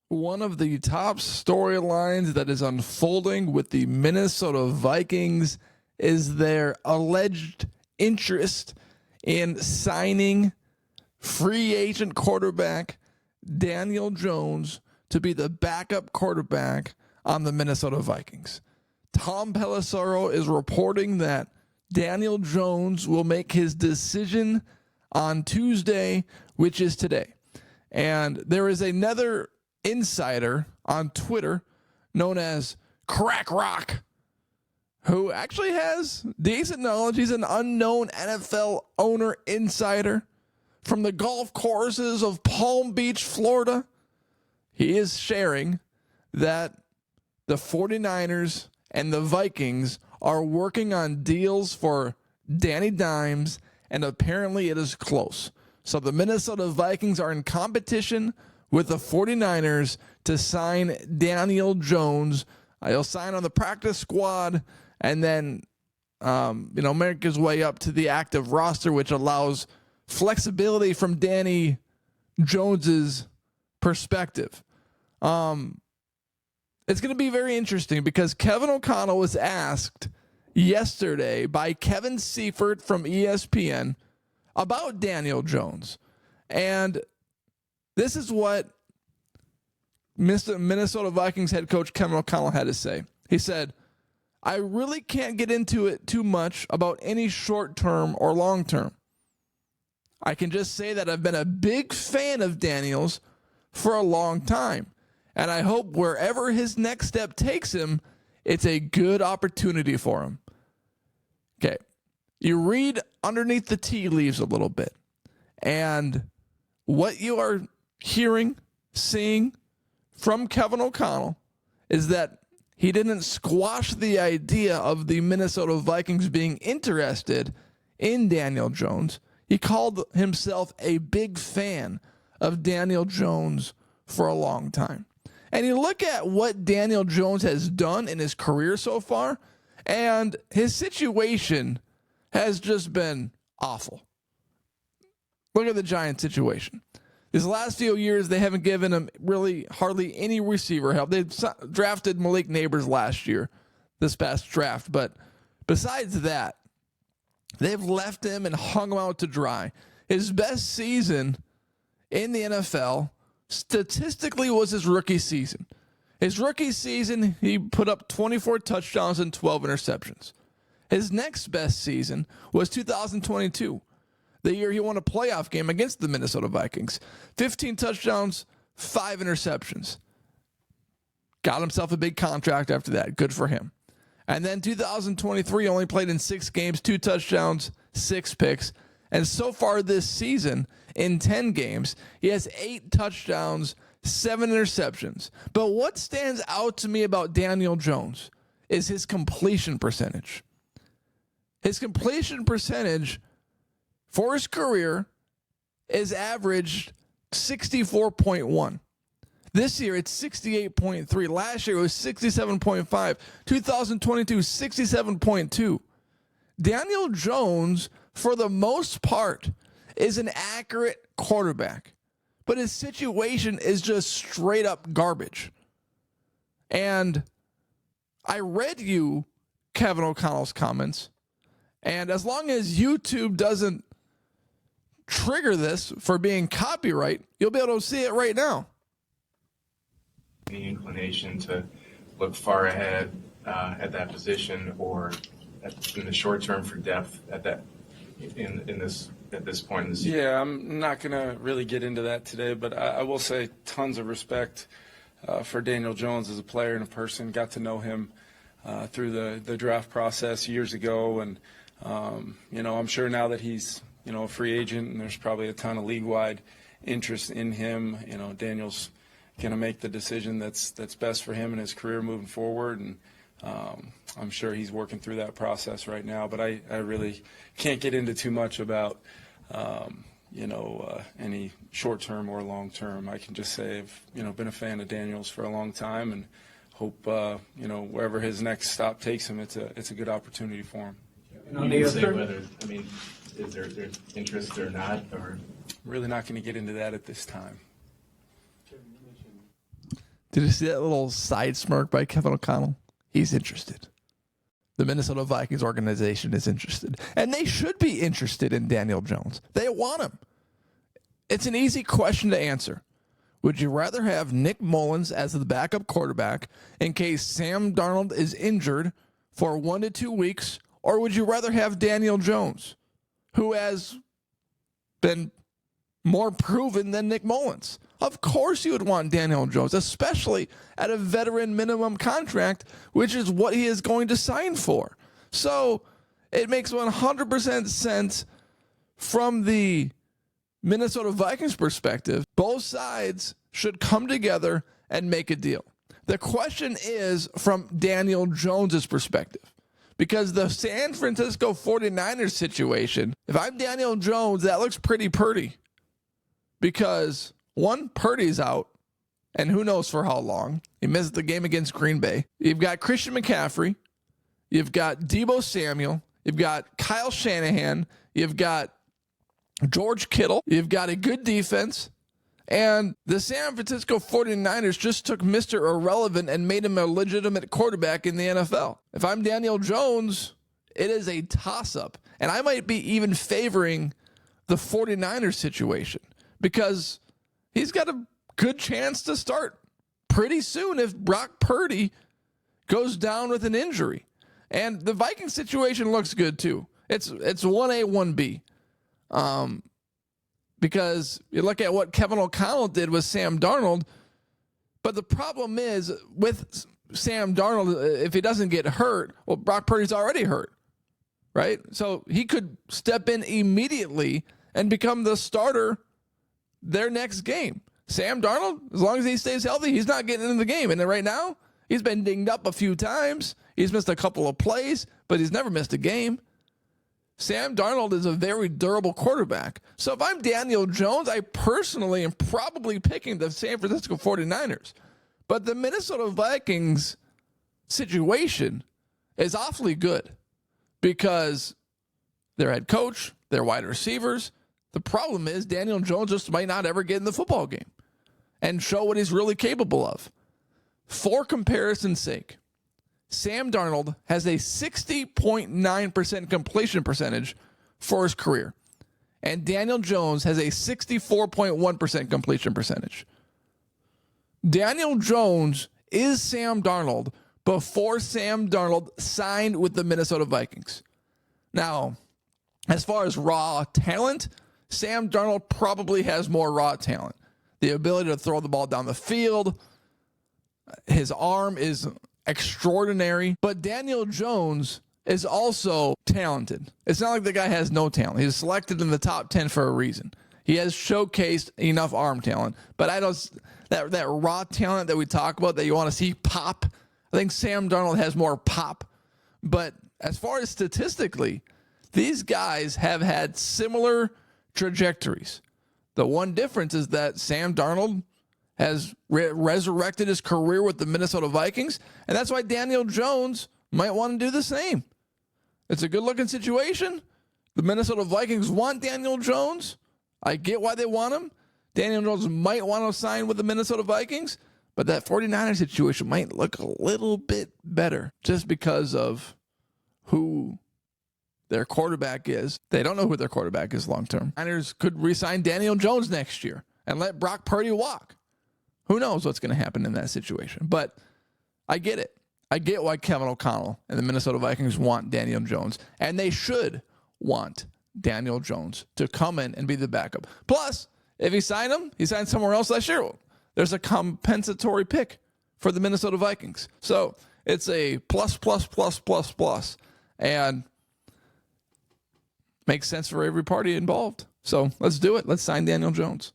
One of the top storylines that is unfolding with the Minnesota Vikings is their alleged interest in signing free agent quarterback Daniel Jones to be the backup quarterback on the Minnesota Vikings. Tom Pelissero is reporting that Daniel Jones will make his decision on Tuesday, which is today. And there is another insider on Twitter known as Crack Rock, who actually has decent knowledge. He's an unknown NFL owner insider from the golf courses of Palm Beach, Florida. He is sharing that the 49ers and the Vikings are working on deals for Danny Dimes, and apparently it is close. So the Minnesota Vikings are in competition with the 49ers to sign Daniel Jones. He'll sign on the practice squad and then make his way up to the active roster, which allows flexibility from Danny Jones's perspective. It's going to be very interesting because Kevin O'Connell was asked yesterday by Kevin Seifert from ESPN about Daniel Jones. And this is what Minnesota Vikings head coach Kevin O'Connell had to say. He said, "I really can't get into it too much about any short-term or long-term. I can just say that I've been a big fan of Daniel's for a long time, and I hope wherever his next step takes him, it's a good opportunity for him." Okay, you read underneath the tea leaves a little bit, and what you are hearing, seeing from Kevin O'Connell is that he didn't squash the idea of the Minnesota Vikings being interested in Daniel Jones. He called himself a big fan of Daniel Jones for a long time. And you look at what Daniel Jones has done in his career so far, and his situation has just been awful. Look at the Giants situation. These last few years, they haven't given him really hardly any receiver help. They drafted Malik Neighbors last year, this past draft. But besides that, they've left him and hung him out to dry. His best season in the NFL statistically was his rookie season. His rookie season, he put up 24 touchdowns and 12 interceptions. His next best season was 2022, the year he won a playoff game against the Minnesota Vikings. 15 touchdowns, 5 interceptions. Got himself a big contract after that. Good for him. And then 2023, only played in 6 games, 2 touchdowns, 6 picks. And so far this season, in 10 games, he has 8 touchdowns, 7 interceptions. But what stands out to me about Daniel Jones is his completion percentage. His completion percentage for his career is averaged 64.1. This year, it's 68.3. Last year, it was 67.5. 2022, 67.2. Daniel Jones, for the most part, is an accurate quarterback, but his situation is just straight up garbage. And I read you Kevin O'Connell's comments, and as long as YouTube doesn't trigger this for being copyright, you'll be able to see it right now. Any inclination to look far ahead at that position, or in the short term for depth at that at this point in the season? Yeah, I'm not going to really get into that today, but I will say tons of respect for Daniel Jones as a player and a person. Got to know him through the draft process years ago, and I'm sure now that he's a free agent, and there's probably a ton of league-wide interest in him. Daniel's going to make the decision that's best for him and his career moving forward, and I'm sure he's working through that process right now. But I really can't get into too much about any short-term or long-term. I can just say I've been a fan of Daniel's for a long time, and hope wherever his next stop takes him, it's a good opportunity for him. You can say whether, is there interest or not, or really not going to get into that at this time. Did you see that little side smirk by Kevin O'Connell? He's interested. The Minnesota Vikings organization is interested. And they should be interested in Daniel Jones. They want him. It's an easy question to answer. Would you rather have Nick Mullins as the backup quarterback in case Sam Darnold is injured for 1 to 2 weeks, or would you rather have Daniel Jones, who has been more proven than Nick Mullins? Of course you would want Daniel Jones, especially at a veteran minimum contract, which is what he is going to sign for. So it makes 100% sense from the Minnesota Vikings perspective. Both sides should come together and make a deal. The question is from Daniel Jones's perspective, because the San Francisco 49ers situation, if I'm Daniel Jones, that looks pretty purty, because one, Purdy's out, and who knows for how long. He missed the game against Green Bay. You've got Christian McCaffrey. You've got Deebo Samuel. You've got Kyle Shanahan. You've got George Kittle. You've got a good defense. And the San Francisco 49ers just took Mr. Irrelevant and made him a legitimate quarterback in the NFL. If I'm Daniel Jones, it is a toss-up. And I might be even favoring the 49ers situation, because he's got a good chance to start pretty soon if Brock Purdy goes down with an injury. And the Vikings situation looks good too. It's 1A, 1B. Because you look at what Kevin O'Connell did with Sam Darnold, but the problem is with Sam Darnold, if he doesn't get hurt, well, Brock Purdy's already hurt, right? So he could step in immediately and become the starter their next game. Sam Darnold, as long as he stays healthy, he's not getting into the game. And then right now, he's been dinged up a few times. He's missed a couple of plays, but he's never missed a game. Sam Darnold is a very durable quarterback. So if I'm Daniel Jones, I personally am probably picking the San Francisco 49ers. But the Minnesota Vikings situation is awfully good, because their head coach, their wide receivers. The problem is Daniel Jones just might not ever get in the football game and show what he's really capable of. For comparison's sake, Sam Darnold has a 60.9% completion percentage for his career, and Daniel Jones has a 64.1% completion percentage. Daniel Jones is Sam Darnold before Sam Darnold signed with the Minnesota Vikings. Now, as far as raw talent, Sam Darnold probably has more raw talent. The ability to throw the ball down the field, his arm is extraordinary, but Daniel Jones is also talented. It's not like the guy has no talent. He's selected in the top 10 for a reason. He has showcased enough arm talent, but I don't, that raw talent that we talk about that you want to see pop, I think Sam Darnold has more pop. But as far as statistically, these guys have had similar trajectories. The one difference is that Sam Darnold has resurrected his career with the Minnesota Vikings, and that's why Daniel Jones might want to do the same. It's a good-looking situation. The Minnesota Vikings want Daniel Jones. I get why they want him. Daniel Jones might want to sign with the Minnesota Vikings, but that 49ers situation might look a little bit better just because of who their quarterback is. They don't know who their quarterback is long-term. Niners could re-sign Daniel Jones next year and let Brock Purdy walk. Who knows what's going to happen in that situation? But I get it. I get why Kevin O'Connell and the Minnesota Vikings want Daniel Jones, and they should want Daniel Jones to come in and be the backup. Plus, if he signed him, he signed somewhere else last year, there's a compensatory pick for the Minnesota Vikings. So it's a plus, and makes sense for every party involved. So let's do it. Let's sign Daniel Jones.